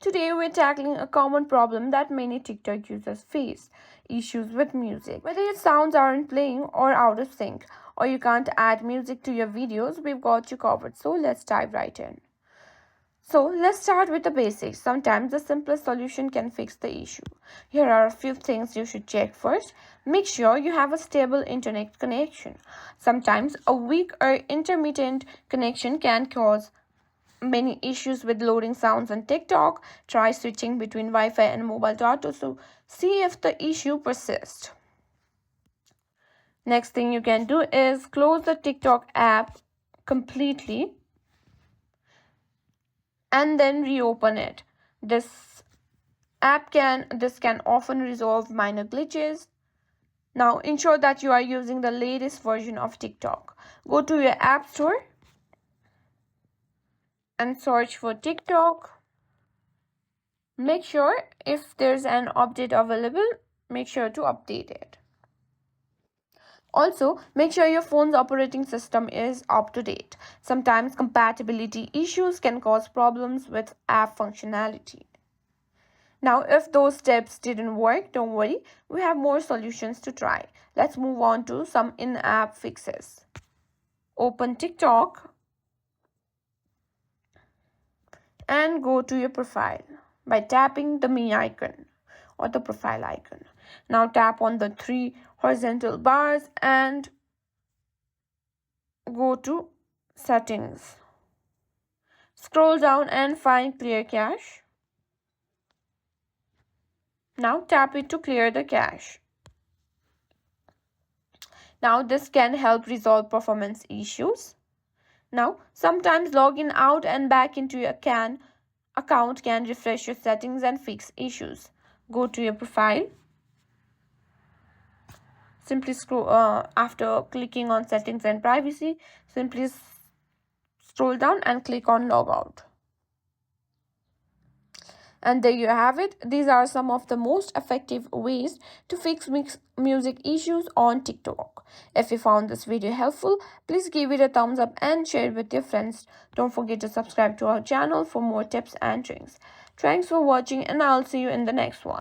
Today we're tackling a common problem that many TikTok users face: issues with music. Whether your sounds aren't playing or out of sync, or you can't add music to your videos, we've got you covered. So let's dive right in. So let's start with the basics. Sometimes the simplest solution can fix the issue. Here are a few things you should check first. Make sure you have a stable internet connection. Sometimes a weak or intermittent connection can cause many issues with loading sounds on TikTok. Try switching between Wi-Fi and mobile data to see if the issue persists. Next thing you can do is close the TikTok app completely and then reopen it. This can often resolve minor glitches. Now ensure that you are using the latest version of TikTok. Go to your app store and search for TikTok. Make sure if there's an update available, make sure to update it. Also, make sure your phone's operating system is up to date. Sometimes compatibility issues can cause problems with app functionality. Now, if those steps didn't work, don't worry, we have more solutions to try. Let's move on to some in-app fixes. Open TikTok and go to your profile by tapping the me icon or the profile icon. Now tap on the three horizontal bars and go to settings. Scroll down and find clear cache. Now tap it to clear the cache. Now this can help resolve performance issues. Now sometimes logging out and back into your account can refresh your settings and fix issues. Go to your profile. Simply scroll after clicking on settings and privacy, simply scroll down and click on logout. And there you have it. These are some of the most effective ways to fix music issues on TikTok. If you found this video helpful, please give it a thumbs up and share it with your friends. Don't forget to subscribe to our channel for more tips and tricks. Thanks for watching, and I'll see you in the next one.